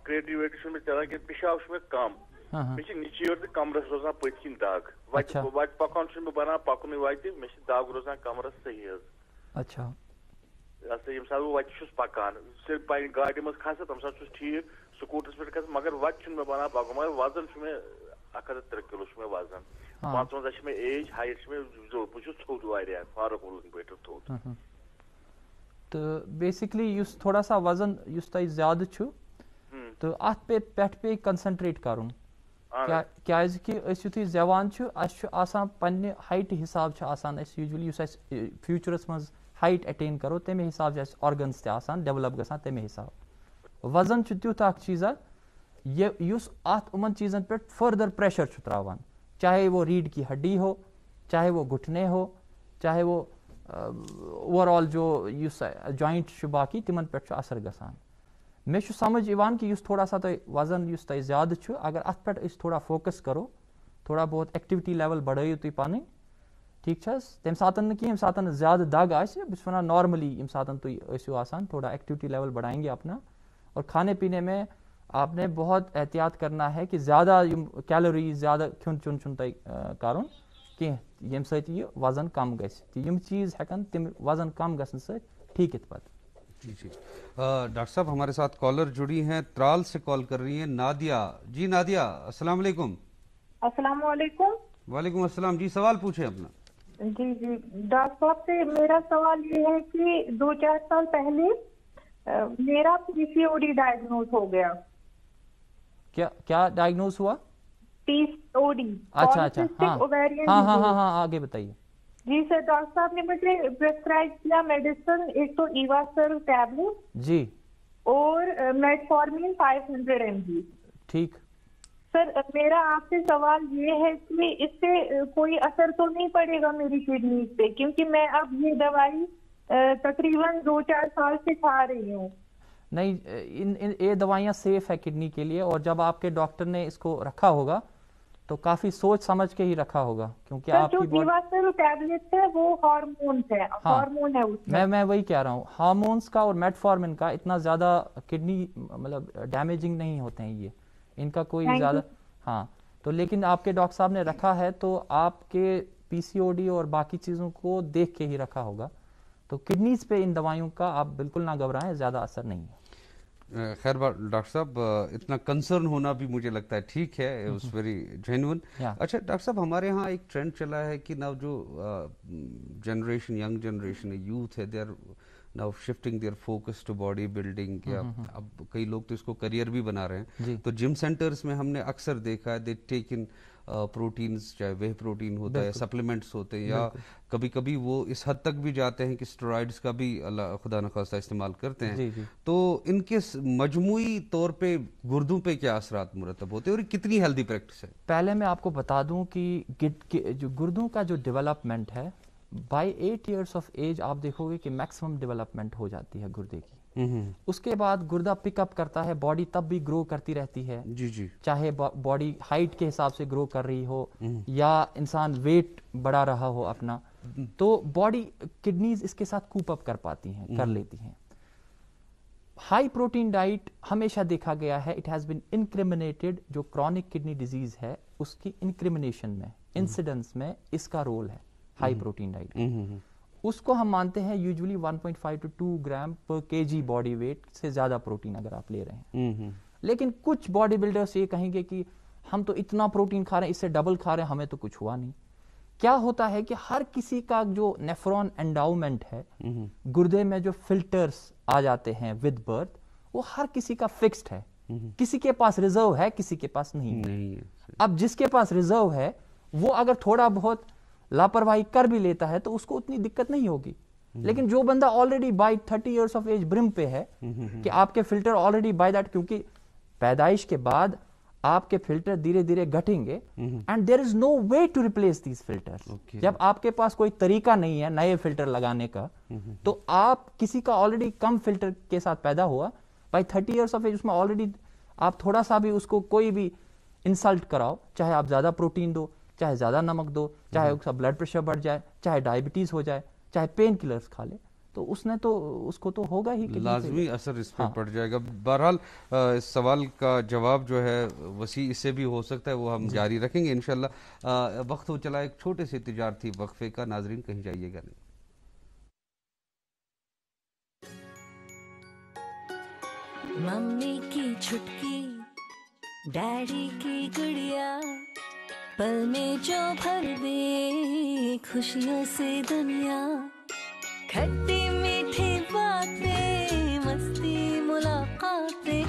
کریٹِو ویٹِو چھُنہٕ مےٚ چلان کینٛہہ پیشاب چھُ مےٚ کم مےٚ چھِ نِچہِ یورٕ تہِ کمرس روزان پٔتۍ کِنۍ دگ وتہِ پکان چھُنہٕ مےٚ بنان پکنُے وتہِ مےٚ چھِ دگ روزان کمرس صحیح حظ. اچھا یہِ ہسا ییٚمہِ ساتہٕ بہٕ وتہِ چھُس پکان صرف پننہِ گاڑِ منٛز کھسہٕ تمہِ ساتہٕ چھُس ٹھیٖک سکوٗٹرس پٮ۪ٹھ کھسہٕ مگر وتہِ چھُنہٕ مےٚ بنان پکُن مگر وزن چھُ مےٚ 103 کِلوٗ چھُ مےٚ وزن 55 چھِ مےٚ ایج ہایٹ چھِ مےٚ بہٕ چھُس تھوٚد واریاہ فاروق اولن پٲٹھۍ تھوٚد. تہٕ بیسِکلی یُس تھوڑا سا وزن یُس تۄہہِ زیادٕ چھُ تہٕ اَتھ پٮ۪ٹھ پیٚیہِ کنسنٹریٹ کرُن کیازِ کہِ أسۍ یُتھُے زٮ۪وان چھُ اَسہِ چھُ آسان پننہِ ہایٹہِ حساب چھُ آسان اَسہِ یوٗجولی یُس اَسہِ فیوٗچرس منٛز ہایٹ اٹین کرو تمے حساب چھِ اَسہِ آرگنز تہِ آسان ڈیولپ گژھان تمے حساب. وزن چھُ تیُتھ اکھ چیٖزا یُس اَتھ یِمن چیٖزن پٮ۪ٹھ فٔردر پریشر چھُ تراوان چاہے وہ ریڑھ کی ہڈی ہو چاہے وہ گھٹنے ہو چاہے وہ اوور آل جو یُس جوائنٹ چھُ باقی تِمن پٮ۪ٹھ چھُ اثر گژھان. مےٚ چھُ سمجھ یِوان کہ یُس تھوڑا سا تۄہہِ وزن یُس تۄہہِ زیادٕ چھُ اگر اتھ پٮ۪ٹھ أسۍ تھوڑا فوکس کرو تھوڑا بہت ایکٹیوٹی لیول بڑھٲیِو تُہۍ پنٕنۍ ٹھیٖک چھِ حظ تمہِ ساتہٕ نہٕ کینٛہہ ییٚمہِ ساتہٕ نہٕ زیادٕ دگ آسہِ بہٕ چھُس ونان نارملی ییٚمہِ ساتہٕ تُہۍ ٲسِو آسان تھوڑا ایکٹیوٹی لیول بڑھائیں گے اپنا اور کھانے پینے میں آپ نے بہت احتیاط کرنا ہے کہ زیادہ کیلوریز زیادہ کھیون چیون چھُنہٕ تۄہہِ کرُن کینٛہہ ییٚمہِ سۭتۍ یہِ وزن کم گژھِ تہٕ یِم چیٖز ہٮ۪کن تِم وزن کم گژھنہٕ سۭتۍ ٹھیٖکِتھ پتہٕ. جی جی ڈاکٹر صاحب ہمارے ساتھ کالر جڑی ہیں, ترال سے کال کر رہی ہیں نادیہ. جی نادیہ السلام علیکم. السلام علیکم. وعلیکم السلام. جی سوال پوچھیں اپنا. جی جی ڈاکٹر صاحب سے میرا سوال یہ ہے کہ 2-4 سال پہلے میرا PCOD ڈائگنوز ہو گیا. کیا ڈائگنوز ہوا؟ PCOD. اچھا اچھا ہاں آگے بتائیے. جی سر, ڈاکٹر صاحب نے مجھے پرسکرائب کیا میڈیسن, ایک تو ایواسر ٹیبلٹ جی اور میٹفارمین 500 mg. ٹھیک سر, میرا آپ سے سوال یہ ہے کہ اس سے کوئی اثر تو نہیں پڑے گا میری کڈنی پہ, کیونکہ میں اب یہ دوائی تقریباً 2-4 سال سے کھا رہی ہوں. نہیں, یہ دوائیاں سیف ہے کڈنی کے لیے, اور جب آپ کے ڈاکٹر نے اس کو رکھا ہوگا تو کافی سوچ سمجھ کے ہی رکھا ہوگا, کیونکہ آپ کی ٹیبلٹ ہے وہ ہارمونز ہے, ہارمون ہے اس میں وہی کہہ رہا ہوں, ہارمونز کا اور میٹفارمن کا اتنا زیادہ کڈنی مطلب ڈیمیجنگ نہیں ہوتے ہیں, یہ ان کا کوئی زیادہ ہاں. تو لیکن آپ کے ڈاکٹر صاحب نے رکھا ہے تو آپ کے PCOD اور باقی چیزوں کو دیکھ کے ہی رکھا ہوگا, تو کڈنیز پہ ان دوائیوں کا آپ بالکل نہ گھبرائیں, زیادہ اثر نہیں ہے. خیر بات ڈاکٹر صاحب, اتنا کنسرن ہونا بھی مجھے لگتا ہے ٹھیک ہے, اٹس ویری جینون. اچھا ڈاکٹر صاحب, ہمارے ہاں ایک ٹرینڈ چلا ہے کہ نو جو جنریشن, ینگ جنریشن ہے, یوتھ ہے, they are now shifting their focus to body building, یا اب کئی لوگ تو اس کو کریئر بھی بنا رہے ہیں. تو جم سینٹرز میں ہم نے اکثر دیکھا ہے دے ٹیک ان پروٹینز, چاہے وے پروٹین ہوتا ہے, سپلیمنٹس ہوتے ہیں, یا کبھی کبھی وہ اس حد تک بھی جاتے ہیں کہ اسٹیرائڈز کا بھی اللہ خدا نخواستہ استعمال کرتے ہیں. تو ان کے مجموعی طور پہ گردوں پہ کیا اثرات مرتب ہوتے ہیں, اور کتنی ہیلدی پریکٹس ہے؟ پہلے میں آپ کو بتا دوں کہ جو گردوں کا جو ڈیولپمنٹ ہے, بائی 8 years آف ایج آپ دیکھو گے کہ میکسیمم ڈیولپمنٹ ہو جاتی ہے گردے کی. اس کے بعد گردہ پک اپ کرتا ہے, باڈی تب بھی گرو کرتی رہتی ہے. جی جی, چاہے باڈی ہائٹ کے حساب سے گرو کر رہی ہو یا انسان ویٹ بڑھا رہا ہو اپنا, تو باڈی کڈنیز اس کے ساتھ کوپ اپ کر پاتی ہیں, کر لیتی ہیں. ہائی پروٹین ڈائٹ ہمیشہ دیکھا گیا ہے, اٹ ہیز بین انکریمنیٹڈ, جو کرونک کڈنی ڈیزیز ہے اس کی انکریمنیشن میں, انسیڈنس میں اس کا رول ہے ہائی پروٹین ڈائٹ. اس کو ہم مانتے ہیں usually 1.5 to 2 gram per kg body weight سے زیادہ پروٹین اگر آپ لے رہے ہیں. لیکن کچھ باڈی بلڈرز یہ کہیں گے کہ ہم تو اتنا پروٹین کھا رہے ہیں, اس سے ڈبل کھا رہے ہیں, ہمیں تو کچھ ہوا نہیں. کیا ہوتا ہے کہ ہر کسی کا جو نیفرون انڈاؤمنٹ ہے, گردے میں جو فلٹرز آ جاتے ہیں ود برتھ, وہ ہر کسی کا فکسڈ ہے. کسی کے پاس ریزرو ہے, کسی کے پاس نہیں ہے. اب جس کے پاس ریزرو ہے وہ اگر تھوڑا بہت لاپرواہی کر بھی لیتا ہے تو اس کو اتنی دقت نہیں ہوگی. لیکن جو بندہ already by 30 years of age برم پہ ہے, کہ آپ کے فلٹر آلریڈی بائی دیٹ, کیونکہ پیدائش کے بعد آپ کے فلٹر دھیرے دھیرے گھٹیں گے, and there is no way to replace these filter. جب آپ کے پاس کوئی طریقہ نہیں ہے نئے فلٹر لگانے کا, تو آپ کسی کا آلریڈی کم فلٹر کے ساتھ پیدا ہوا بائی 30 years آف ایج, اس میں آلریڈی آپ تھوڑا سا بھی اس کو کوئی بھی انسلٹ کراؤ, چاہے آپ زیادہ پروٹین دو, چاہے زیادہ نمک دو, چاہے اس کا بلڈ پریشر بڑھ جائے, چاہے ڈائبٹیز ہو جائے, چاہے پین کلرز کھا لے, تو اس نے تو اس کو تو ہوگا ہی, لازمی اثر اس پہ پڑ جائے گا. بہرحال اس سوال کا جواب جو ہے وسیع اس سے بھی ہو سکتا ہے, وہ ہم جاری رکھیں گے انشاءاللہ. وقت ہو چلا ایک چھوٹے سے تجارتی وقفے کا, ناظرین کہیں جائیے گا نہیں. ممی کی چھٹکی, ڈیڈی کی گڑیا, پل میں جو بھر دے خوشیوں سے دنیا, کھٹی میٹھی باتیں, مستی ملاقاتیں,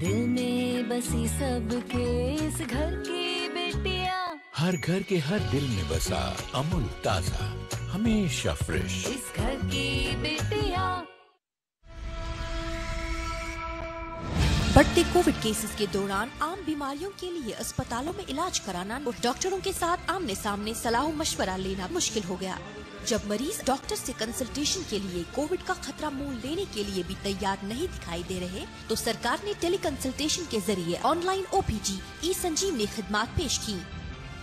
دل میں بسی سب کے اس گھر کی بیٹیاں, ہر گھر کے ہر دل میں بسا امول تازہ, ہمیشہ فریش, اس گھر کی بیٹیاں. بڑھتے کووڈ کیسز کے دوران عام بیماریوں کے لیے اسپتالوں میں علاج کرانا اور ڈاکٹروں کے ساتھ آمنے سامنے صلاح و مشورہ لینا مشکل ہو گیا. جب مریض ڈاکٹر سے کنسلٹیشن کے لیے کووڈ کا خطرہ مول لینے کے لیے بھی تیار نہیں دکھائی دے رہے, تو سرکار نے ٹیلی کنسلٹیشن کے ذریعے آن لائن OPG ای سنجیونی خدمات پیش کی.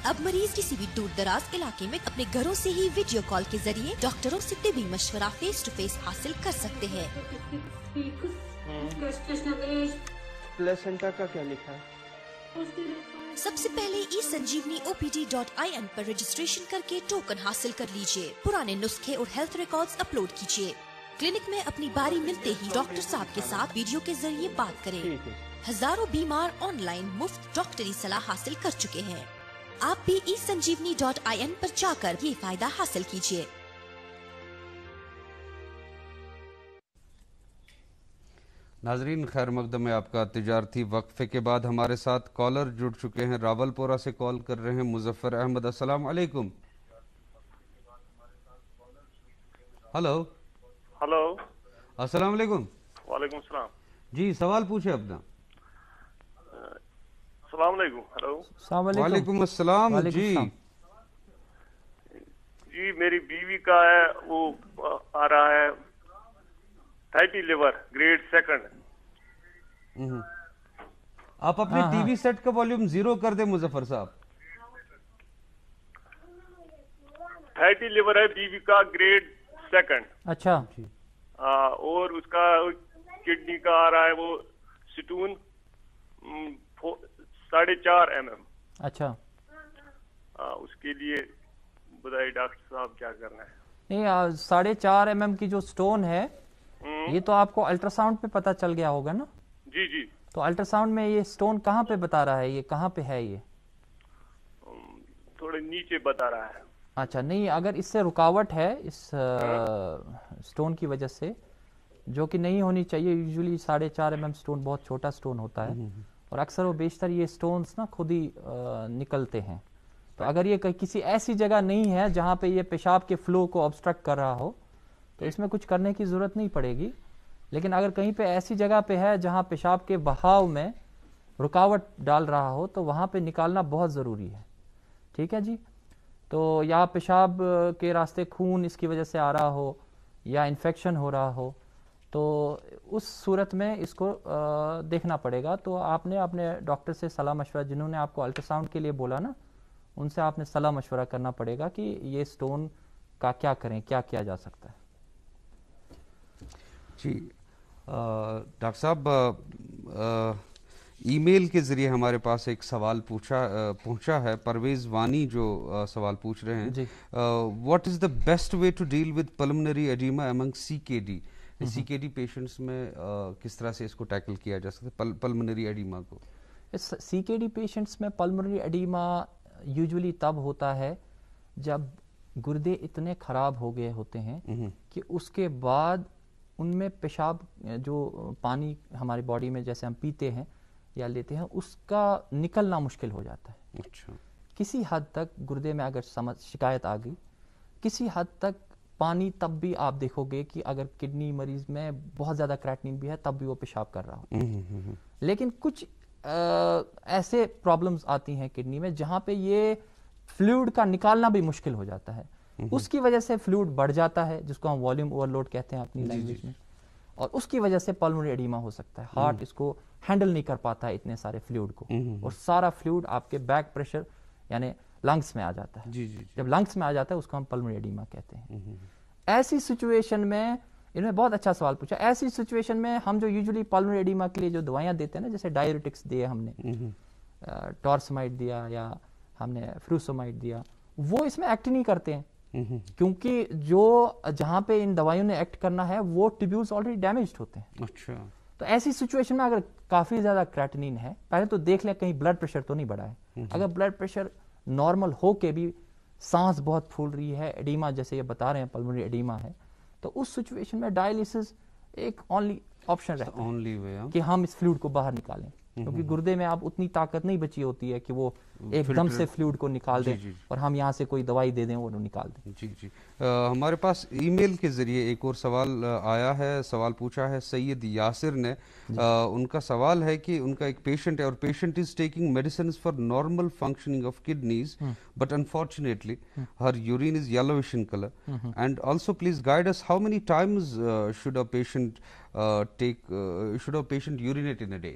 اب مریض کسی بھی دور دراز علاقے میں اپنے گھروں سے ہی ویڈیو کال کے ذریعے ڈاکٹروں سے طبی مشورہ فیس ٹو فیس حاصل کر سکتے ہیں. پلیسنٹا کا کیا لکھا ہے؟ سب سے پہلے eSanjeevaniOPD.in پر رجسٹریشن کر کے ٹوکن حاصل کر لیجئے. پرانے نسخے اور ہیلتھ ریکارڈز اپلوڈ کیجئے. کلینک میں اپنی باری ملتے ہی ڈاکٹر صاحب کے ساتھ ویڈیو کے ذریعے بات کریں. ہزاروں بیمار آن لائن مفت ڈاکٹری صلاح حاصل کر چکے ہیں. آپ بھی eSanjeevani.in پر جا کر یہ فائدہ حاصل کیجئے. ناظرین خیر مقدم ہے آپ کا. تجارتی وقفے کے بعد ہمارے ساتھ کالر جڑ چکے ہیں. راول پورہ سے کال کر رہے ہیں مظفر احمد. السلام علیکم. ہلو ہلو السلام علیکم. وعلیکم السلام. جی سوال پوچھے اپنا. السلام علیکم. ہلو وعلیکم السلام. جی جی میری بیوی کا ہے وہ آ رہا ہے فیٹی لیور گریڈ 2. آپ اپنے ٹی وی سیٹ کا والیوم 0 کر دیں مظفر صاحب. فیٹی لیور ہے بیوی کا گریڈ 2. اچھا. اور اس کا کڈنی کا آ رہا ہے وہ سٹون 4.5 mm. اچھا. اس کے لیے بتائیے ڈاکٹر صاحب کیا کرنا ہے. نہیں 4.5 mm کی جو سٹون ہے یہ تو آپ کو الٹرا ساؤنڈ پہ پتا چل گیا ہوگا نا. جی جی. تو الٹرا ساؤنڈ میں یہ سٹون کہاں پہ بتا رہا ہے, یہ کہاں پہ ہے؟ یہ تھوڑے نیچے بتا رہا ہے. اچھا. نہیں اگر اس سے رکاوٹ ہے اس سٹون کی وجہ سے, جو کہ نہیں ہونی چاہیے. یوزلی 4.5 mm سٹون بہت چھوٹا سٹون ہوتا ہے اور اکثر و بیشتر یہ سٹونز نا خود ہی نکلتے ہیں. تو اگر یہ کسی ایسی جگہ نہیں ہے جہاں پہ یہ پیشاب کے فلو کو obstruct کر رہا ہو تو اس میں کچھ کرنے کی ضرورت نہیں پڑے گی. لیکن اگر کہیں پہ ایسی جگہ پہ ہے جہاں پیشاب کے بہاؤ میں رکاوٹ ڈال رہا ہو تو وہاں پہ نکالنا بہت ضروری ہے. ٹھیک ہے جی. تو یا پیشاب کے راستے خون اس کی وجہ سے آ رہا ہو یا انفیکشن ہو رہا ہو تو اس صورت میں اس کو دیکھنا پڑے گا. تو آپ نے اپنے ڈاکٹر سے صلاح مشورہ, جنہوں نے آپ کو الٹرا ساؤنڈ کے لیے بولا نا, ان سے آپ نے صلاح مشورہ کرنا پڑے گا کہ یہ سٹون کا کیا کریں, کیا کیا جا سکتا ہے. جی ڈاکٹر صاحب ای میل کے ذریعے ہمارے پاس ایک سوال پہنچا ہے. پرویز وانی جو سوال پوچھ رہے ہیں, what is the best way to deal with pulmonary edema among C K D. C K D patients میں کس طرح سے اس کو ٹیکل کیا جا سکتا ہے پلمنری ایڈیما کو؟ سی کے ڈی پیشنٹس میں پلمنری ایڈیما یوزلی تب ہوتا ہے جب گردے اتنے خراب ہو گئے ہوتے ہیں کہ اس کے بعد ان میں پیشاب جو پانی ہماری باڈی میں جیسے ہم پیتے ہیں یا لیتے ہیں اس کا نکلنا مشکل ہو جاتا ہے. اچھا. کسی حد تک گردے میں اگر شکایت آ گئی, کسی حد تک پانی تب بھی آپ دیکھو گے کہ اگر کڈنی مریض میں بہت زیادہ کریٹنین بھی ہے تب بھی وہ پیشاب کر رہا ہو. لیکن کچھ ایسے پرابلمز آتی ہیں کڈنی میں جہاں پہ یہ فلوئڈ کا نکالنا بھی مشکل ہو جاتا ہے. اس کی وجہ سے فلوئڈ بڑھ جاتا ہے جس کو ہم والیوم اوور لوڈ کہتے ہیں اپنی لینگویج میں, اور اس کی وجہ سے پلمنری ایڈیما ہو سکتا ہے. ہارٹ اس کو ہینڈل نہیں کر پاتا ہے اتنے سارے فلوئڈ کو, اور سارا فلوئڈ آپ کے بیک پریشر یعنی لنگس میں آ جاتا ہے. جب لنگس میں آ جاتا ہے اس کو ہم پلمنری ایڈیما کہتے ہیں. ایسی سچویشن میں انہوں نے بہت اچھا سوال پوچھا. ایسی سچویشن میں ہم جو یوزلی پلمنری ایڈیما کے لیے جو دوائیاں دیتے ہیں نا, جیسے ڈائیورٹکس دیے ہم نے, ٹورسمائڈ دیا یا ہم نے فروسومائڈ دیا, وہ اس میں ایکٹ نہیں کرتے ہیں کیونکہ جو جہاں پہ ان دوائیوں نے ایکٹ کرنا ہے وہ ٹیبیولز آلریڈی ڈیمیجڈ ہوتے ہیں. اچھا. تو ایسی سچویشن میں اگر کافی زیادہ کریٹنین ہے, پہلے تو دیکھ لیں کہیں بلڈ پریشر تو نہیں بڑھا ہے. اگر بلڈ پریشر نارمل ہو کے بھی سانس بہت پھول رہی ہے, ایڈیما جیسے یہ بتا رہے ہیں پلمنری ایڈیما ہے, تو اس سچویشن میں ڈائلیسس ایک اونلی آپشن رہتا ہے کہ ہم اس فلوئڈ کو باہر نکالیں, کیونکہ گردے میں اب اتنی طاقت نہیں بچی ہوتی ہے کہ وہ ایک دم سے فلوئڈ کو نکال دیں اور ہم یہاں سے کوئی دوائی دے دیں وہ نکال دیں. جی جی. ہمارے پاس ای میل کے ذریعے ایک اور سوال آیا ہے. سوال پوچھا ہے سید یاسر نے. ان کا سوال ہے کہ ان کا ایک پیشنٹ ہے اور patient is taking medicines for normal functioning of kidneys but unfortunately Hare urine is yellowish in color and also please guide us how many times should a patient urinate in a day?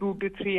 2 to 3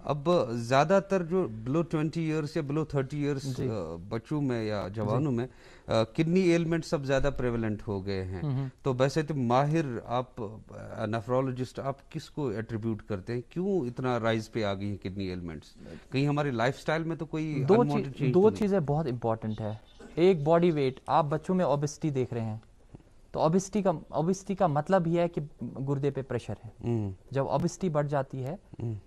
اب زیادہ تر جو بلو 20 years یا بلو 30 years بچوں میں یا جوانوں میں کڈنی ایلمنٹس اب زیادہ پریولنٹ ہو گئے ہیں. تو ویسے تو ماہر آپ نیفرولوجسٹ آپ کس کو ایٹریبیوٹ کرتے ہیں, کیوں اتنا رائز پہ آ گئی ہیں کڈنی ایلمنٹس؟ کہیں ہماری لائف سٹائل میں تو کوئی دو چیزیں بہت امپورٹنٹ ہے. ایک باڈی ویٹ, آپ بچوں میں اوبیسٹی دیکھ رہے ہیں تو اوبیسٹی کا مطلب یہ ہے کہ گردے پہ پریشر ہے. جب اوبیسٹی بڑھ جاتی ہے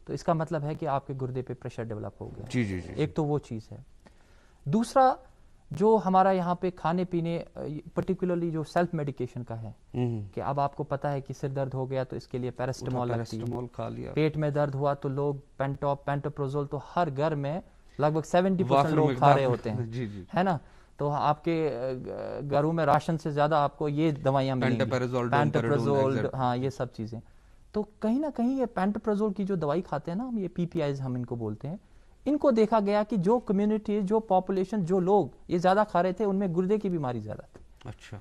تو اس کا مطلب ہے کہ آپ کے گردے پہ پریشر ڈیولپ ہو گیا. ایک تو وہ چیز ہے. دوسرا جو ہمارا یہاں پہ کھانے پینے پرٹیکولرلی جو سیلف میڈیکیشن کا ہے کہ اب آپ کو پتا ہے کہ سر درد ہو گیا تو اس کے لیے پیراسٹامول کھا لیا, پیٹ میں درد ہوا تو لوگ پینٹوپروزول تو ہر گھر میں لگ بھگ 70% لوگ کھا رہے ہوتے ہیں, ہے نا. تو آپ کے گھروں میں راشن سے زیادہ آپ کو یہ دوائیاں ملیں گی, پینٹوپروزول, ہاں یہ سب چیزیں. تو کہیں نہ کہیں یہ پینٹوپروزول کی جو دوائی کھاتے ہیں نا ہم, یہ PPIs ہم ان کو بولتے ہیں, ان کو دیکھا گیا کہ جو کمیونٹی, جو پاپولیشن, جو لوگ یہ زیادہ کھا رہے تھے ان میں گردے کی بیماری زیادہ تھی. اچھا.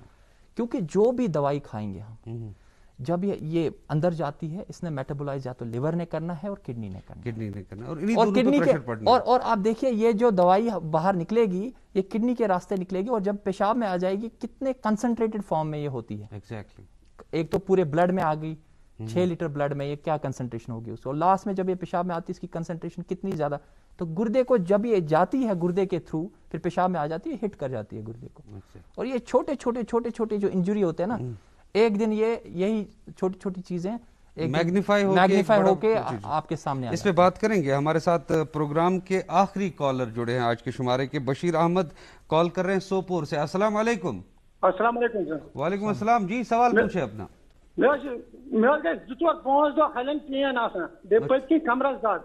کیونکہ جو بھی دوائی کھائیں گے ہم, جب یہ اندر جاتی ہے اس نے میٹابولائز یا تو لیور نے کرنا ہے اور کڈنی نے کرنا ہے, اور آپ دیکھیے یہ جو دوائی باہر نکلے گی یہ کڈنی کے راستے نکلے گی اور جب پیشاب میں آ جائے گی کتنے کنسنٹریٹڈ فارم میں یہ ہوتی ہے. ایگزیکٹلی. ایک تو پورے بلڈ میں آ گئی, 6 لیٹر بلڈ میں یہ کیا کنسنٹریشن ہوگی اس کو, اور لاسٹ میں جب یہ پیشاب میں آتی ہے اس کی کنسنٹریشن کتنی زیادہ. تو گردے کو جب یہ جاتی ہے گردے کے تھرو پھر پیشاب میں آ جاتی ہے, ہٹ کر جاتی ہے گردے کو. اور یہ چھوٹے جو انجری ہوتے ہیں نا, ایک دن یہی چھوٹی چھوٹی چیزیں میگنیفائی ہو کے آپ کے سامنے. اس پہ بات کریں گے. ہمارے ساتھ پروگرام کے آخری کالر جڑے ہیں آج کے شمارے کے, بشیر احمد کال کر رہے ہیں سوپور سے. السلام علیکم. السلام علیکم سر. وعلیکم السلام. جی سوال پوچھے اپنا. گئے 2-4-5 دہ ہلین پین آسان بیٚیہِ پٔتۍ کمرس دگ.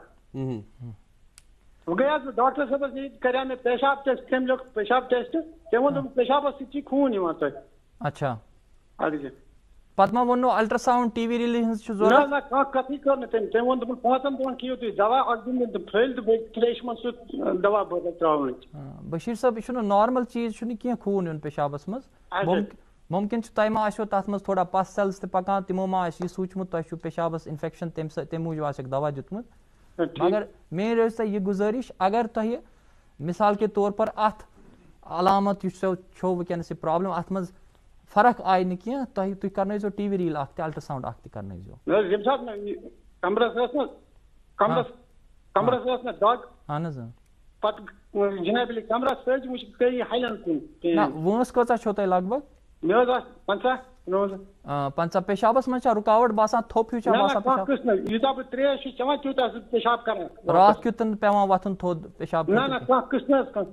گٔیس بہٕ ڈاکٹر صٲبس نِش, کریٛاو مےٚ پیشاب ٹیسٹ, تٔمۍ لیوٚکھ پیشاب ٹیسٹ, تٔمۍ ووٚن دوٚپُن پیشابس سۭتۍ چھُے خوٗن یِوان تۄہہِ. اچھا. اَدٕ کیٛاہ پتہٕ ما ووٚنو الٹراساؤنڈ ٹی وی ریلی ہٕنٛز چھِ ضروٗرت؟ نہ کانٛہہ کتھٕے کٔر نہٕ تٔمۍ. تٔمۍ ووٚن دوٚپُن 5 دۄہن کھیٚیِو تُہۍ دوا, اکھ دِن مےٚ پھٔلۍ تہٕ بیٚیہِ ترٛیشہِ منٛز سُہ دوا بٲتل ترٛاوٕنۍ. بشیر صٲب, یہِ چھُنہٕ نارمل چیٖز چھُنہٕ کینٛہہ خوٗن یُن پیشابس منٛز. ممکن چھُ تۄہہِ ما آسیو تتھ منٛز تھوڑا پس سیلز تہِ پکان, تِمو ما آسہِ یہِ سوٗنٛچمُت تۄہہِ چھُو پیشابس انفیکشن, تمہِ موٗجوٗب آسٮ۪کھ دوا دیُتمُت. مگر میٲنۍ روزِ تۄہہِ یہِ گُزٲرِش, اگر تۄہہِ مثال کے طور پر اتھ علامت یُس چھو وٕنکیٚنس یہِ پرابلم اتھ منٛز فرق آئی نہٕ کینٛہہ, تُہۍ کرنٲیزیو ٹی وی ریل اکھ تہِ, الٹراساؤنڈ اکھ تہِ کرنٲیزیو. ییٚمہِ ساتہٕ مےٚ کمرس ٲس مےٚ دگ, اہن حظ, پتہٕ جنابیلی کمرس سۭتۍ وٕچھ پیٚیہِ ہلٮ۪ن کُن. نہ وٲنٛس کۭژاہ چھو تۄہہِ لگ بگ؟ مےٚ حظ آسہِ 50 پیشابس منٛز چھا رُکاوٹ باسان, تھوٚپ ہیوٗ چھا باسان؟ یوٗتاہ بہٕ ترٛیش چھُس چٮ۪وان تیوٗتاہ چھُس پیشاب کران. راتھ کیُتھ پیوان وۄتھُن تھوٚد پیشاب؟ نہ کانٛہہ قٕسم نہٕ حظ کانٛہہ.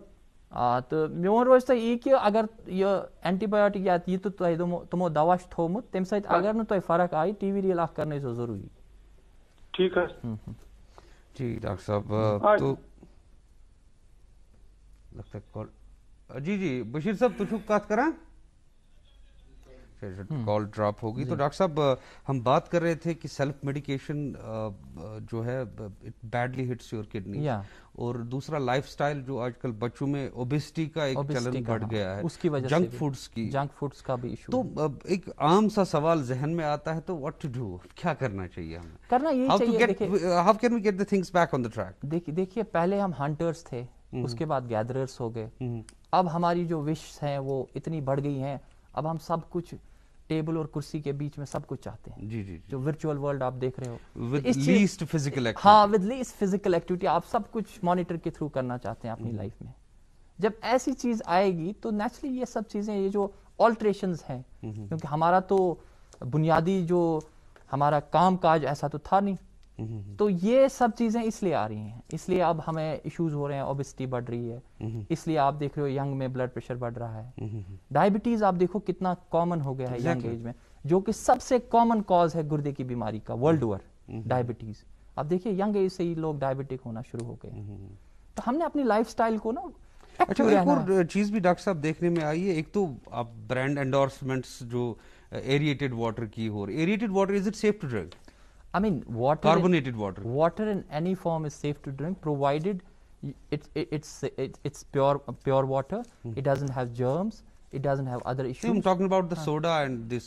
تہٕ میون روزِ تۄہہِ یی کہِ اگر یہِ اینٹی بایوٹِک یا یہِ تہِ تۄہہِ تِمو دوا چھُ تھوٚومُت تَمہِ سۭتۍ اگر نہٕ تۄہہِ فرق آیہِ ٹی وی ریل اکھ کرنٲیزیو ضروٗری. ٹھیٖک حظ. جی ڈاکٹر صاحب, تو لگتا ہے کال. جی بشیر صاحب تُہۍ چھُو کتھ کران؟ کال ڈراپ ہوگی. تو ڈاکٹر صاحب ہم بات کر رہے تھے کہ سیلف میڈیکیشن جو ہے بیڈلی ہٹس یور کڈنی, اور دوسرا لائف سٹائل جو آج کل بچوں میں اوبیسٹی کا ایک چلن بڑھ گیا ہے, اس کی وجہ سے جنک فوڈس کا بھی ایشو. تو ایک عام سا سوال ذہن میں آتا ہے, تو واٹ ٹو ڈو, کیا کرنا چاہیے ہمیں, کرنا یہ چاہیے, how can we get the things back on the track. دیکھیے پہلے ہم ہنٹرز تھے, اس کے بعد گیدررز ہو گئے, اب ہماری جو وشز ہیں وہ اتنی بڑھ گئی ہیں, اب ہم سب کچھ ٹیبل اور کرسی کے بیچ میں سب کچھ چاہتے ہیں. جی جو ورچوئل ورلڈ آپ دیکھ رہے ہو, with least physical activity. ہاں, with least physical activity آپ سب کچھ مانیٹر کے تھرو کرنا چاہتے ہیں اپنی لائف میں. جب ایسی چیز آئے گی تو نیچرلی یہ سب چیزیں, یہ جو آلٹریشنز ہیں, کیونکہ ہمارا تو بنیادی جو ہمارا کام کاج ایسا تو تھا نہیں, تو یہ سب چیزیں اس لیے آ رہی ہیں, اس لیے اب ہمیں ایشوز ہو رہے ہیں, اوبیسٹی بڑھ رہی ہے, اس لیے آپ دیکھ رہے ہو ینگ میں بلڈ پریشر بڑھ رہا ہے, ڈائبٹیز آپ دیکھو کتنا کامن ہو گیا ہے ینگ ایج میں, جو کہ سب سے کامن کاز ہے گردے کی بیماری کا ورلڈ اوور, ڈائبٹیز. آپ دیکھیے ینگ ایج سے ہی لوگ ڈائبٹک ہونا شروع ہو گئے, تو ہم نے اپنی لائف سٹائل کو نا. اچھا, ایک اور چیز بھی ڈاکٹر صاحب دیکھنے میں آئی ہے, ایک تو آپ برانڈ انڈورسمنٹس جو ایریٹڈ واٹر کی ہو رہی, aerated water is it safe to drink? I mean, carbonated water. Water in any form is safe to drink, provided it's pure water. It doesn't have germs. it doesn't have other issues. I'm talking about the soda and this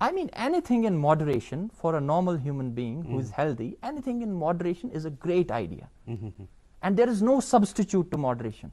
I mean, anything in moderation for a normal human being who is healthy, anything in moderation is a great idea. And there is no substitute to moderation.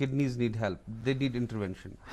kidneys need help, they need intervention?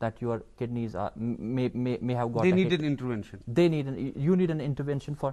that your kidneys are may have got. They need an intervention. You need an intervention for.